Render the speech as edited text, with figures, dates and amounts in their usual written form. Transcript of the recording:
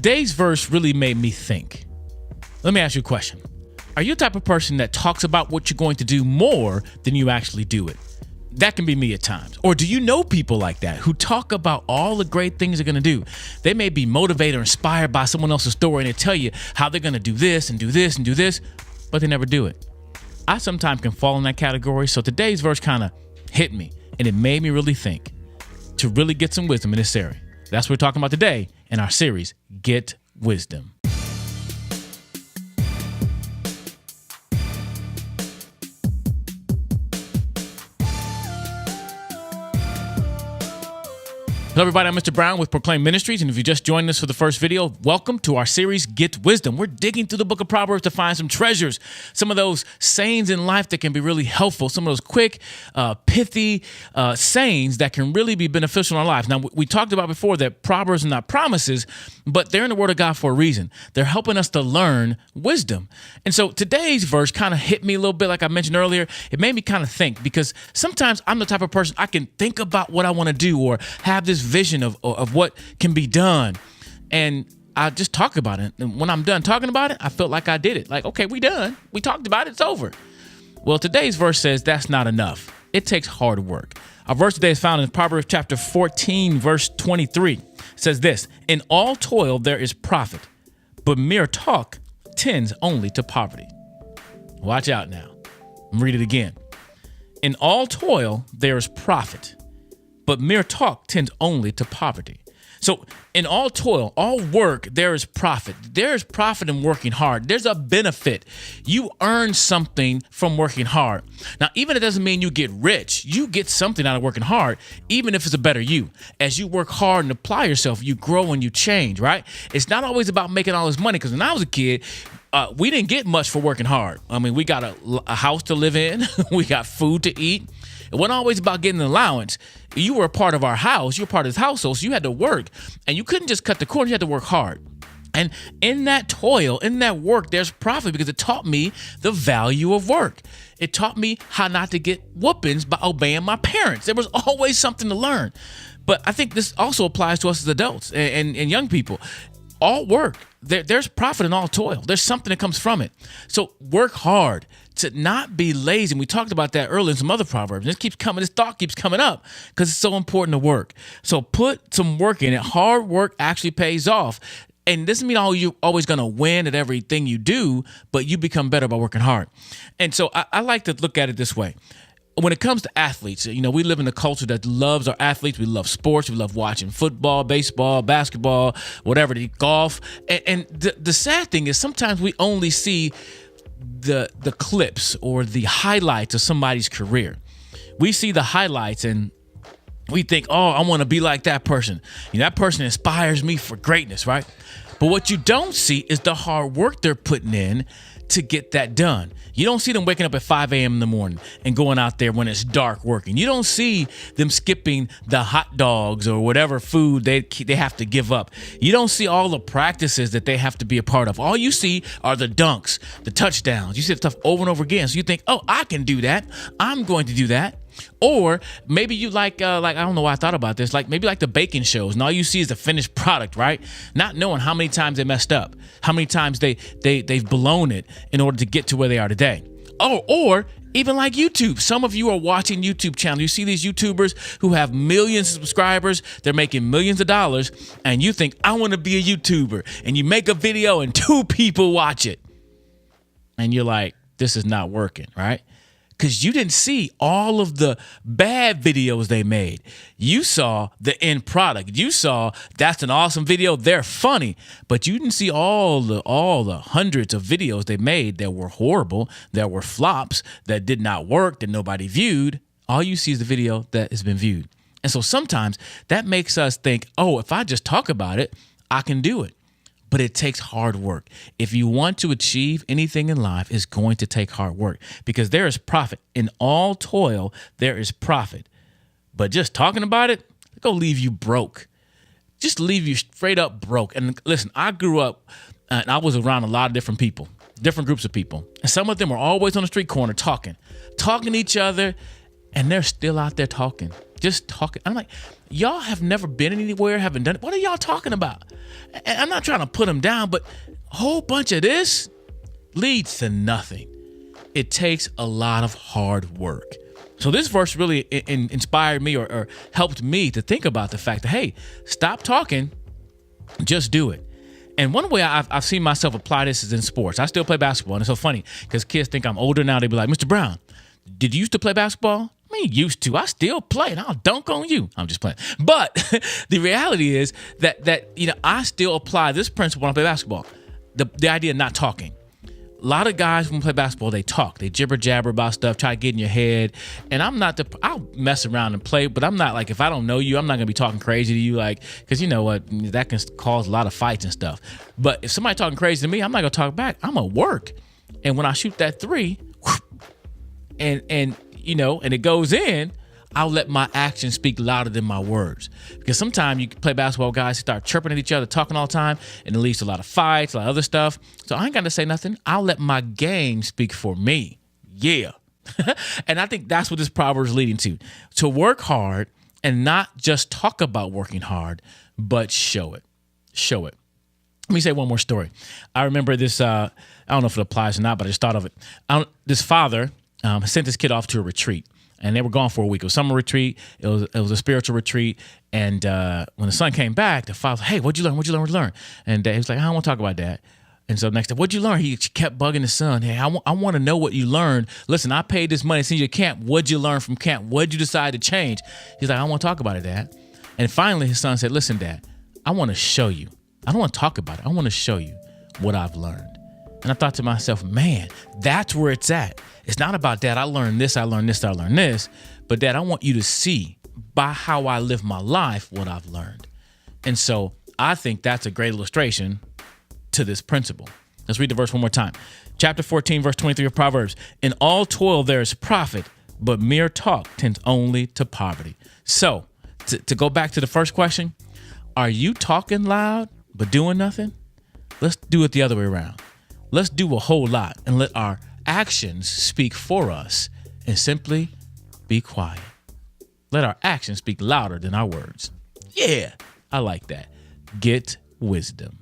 Today's verse really made me think. Let me ask you a question. Are you the type of person that talks about what you're going to do more than you actually do it? That can be me at times. Or do you know people like that who talk about all the great things they're going to do? They may be motivated or inspired by someone else's story, and they tell you how they're going to do this and do this and do this, but they never do it. I sometimes can fall in that category. So today's verse kind of hit me, and it made me really think to really get some wisdom in this area. That's what we're talking about today in our series, Get Wisdom. Hello, everybody. I'm Mr. Brown with Proclaim Ministries, and if you just joined us for the first video, welcome to our series, Get Wisdom. We're digging through the Book of Proverbs to find some treasures, some of those sayings in life that can be really helpful, some of those quick, pithy sayings that can really be beneficial in our lives. Now, we talked about before that Proverbs are not promises, but they're in the Word of God for a reason. They're helping us to learn wisdom. And so today's verse kind of hit me a little bit, like I mentioned earlier. It made me kind of think, because sometimes I'm the type of person I can think about what I want to do or have this vision of what can be done, and I just talk about it. And when I'm done talking about it, I felt like I did it. Like, okay, we done. We talked about it. It's over. Well, today's verse says that's not enough. It takes hard work. Our verse today is found in Proverbs chapter 14, verse 23. It says this: in all toil there is profit, but mere talk tends only to poverty. Watch out now. Read it again. In all toil there is profit, but mere talk tends only to poverty. So in all toil, all work, there is profit. There is profit in working hard. There's a benefit. You earn something from working hard. Now, even it doesn't mean you get rich. You get something out of working hard, even if it's a better you. As you work hard and apply yourself, you grow and you change, right? It's not always about making all this money, because when I was a kid, we didn't get much for working hard. I mean, we got a house to live in. We got food to eat. It wasn't always about getting an allowance. You were a part of our house. You were part of this household, so you had to work. And you couldn't just cut the corners. You had to work hard. And in that toil, in that work, there's profit, because it taught me the value of work. It taught me how not to get whoopings by obeying my parents. There was always something to learn. But I think this also applies to us as adults and young people. All work, there's profit in all toil. There's something that comes from it. So work hard, to not be lazy. And we talked about that earlier in some other Proverbs. This thought keeps coming up because it's so important to work. So put some work in it. Hard work actually pays off. And this doesn't mean you're always going to win at everything you do, but you become better by working hard. And so I like to look at it this way. When it comes to athletes, we live in a culture that loves our athletes. We love sports. We love watching football, baseball, basketball, whatever, golf. And the sad thing is sometimes we only see the clips or the highlights of somebody's career. We see the highlights and we think, oh, I want to be like that person. That person inspires me for greatness, right? But what you don't see is the hard work they're putting in to get that done. You don't see them waking up at 5 a.m. in the morning and going out there when it's dark working. You don't see them skipping the hot dogs or whatever food they have to give up. You don't see all the practices that they have to be a part of. All you see are the dunks, the touchdowns. You see the stuff over and over again. So you think, oh, I can do that. I'm going to do that. Or maybe you like I don't know why I thought about this, maybe the baking shows, and all you see is the finished product, right? Not knowing how many times they messed up, how many times they've blown it in order to get to where they are today. Oh, or even like YouTube. Some of you are watching YouTube channels. You see these YouTubers who have millions of subscribers. They're making millions of dollars, and you think, I want to be a YouTuber. And you make a video and 2 people watch it. And you're like, this is not working, right? Because you didn't see all of the bad videos they made. You saw the end product. You saw that's an awesome video. They're funny. But you didn't see all the hundreds of videos they made that were horrible, that were flops, that did not work, that nobody viewed. All you see is the video that has been viewed. And so sometimes that makes us think, oh, if I just talk about it, I can do it. But it takes hard work. If you want to achieve anything in life, it's going to take hard work, because there is profit. In all toil, there is profit. But just talking about it, it's going to leave you broke. Just leave you straight up broke. And listen, I grew up and I was around a lot of different people, different groups of people. And some of them were always on the street corner talking to each other. and they're still out there talking, just talking. I'm like, y'all have never been anywhere, haven't done it. What are y'all talking about? And I'm not trying to put them down, but a whole bunch of this leads to nothing. It takes a lot of hard work. So this verse really inspired me or helped me to think about the fact that, hey, stop talking, just do it. And one way I've seen myself apply this is in sports. I still play basketball, and it's so funny because kids think I'm older now. They be like, Mr. Brown, did you used to play basketball? I mean, used to. I still play, and I'll dunk on you. I'm just playing. But the reality is that I still apply this principle when I play basketball. The idea of not talking. A lot of guys, when we play basketball, they talk. They jibber jabber about stuff, try to get in your head. And I'll mess around and play, but I'm not like, if I don't know you, I'm not going to be talking crazy to you, like, because you know what, that can cause a lot of fights and stuff. But if somebody talking crazy to me, I'm not going to talk back. I'm going to work. And when I shoot that three, and it goes in, I'll let my actions speak louder than my words. Because sometimes you play basketball, guys start chirping at each other, talking all the time, and it leads to a lot of fights, a lot of other stuff. So I ain't got to say nothing. I'll let my game speak for me. Yeah. And I think that's what this proverb is leading to work hard and not just talk about working hard, but show it. Show it. Let me say one more story. I remember this, I don't know if it applies or not, but I just thought of it. This father sent his kid off to a retreat. And they were gone for a week. It was summer retreat. It was a spiritual retreat. And when the son came back, the father, hey, what'd you learn? What'd you learn? And he was like, I don't want to talk about that. And so next time, what'd you learn? He kept bugging his son. Hey, I want to know what you learned. Listen, I paid this money to send you to camp. What'd you learn from camp? What'd you decide to change? He's like, I don't want to talk about it, Dad. And finally, his son said, listen, Dad, I want to show you. I don't want to talk about it. I want to show you what I've learned. And I thought to myself, man, that's where it's at. It's not about, Dad, I learned this, I learned this, I learned this. But Dad, I want you to see by how I live my life what I've learned. And so I think that's a great illustration to this principle. Let's read the verse one more time. Chapter 14, verse 23 of Proverbs. In all toil there is profit, but mere talk tends only to poverty. So to go back to the first question, are you talking loud but doing nothing? Let's do it the other way around. Let's do a whole lot and let our actions speak for us and simply be quiet. Let our actions speak louder than our words. Yeah, I like that. Get wisdom.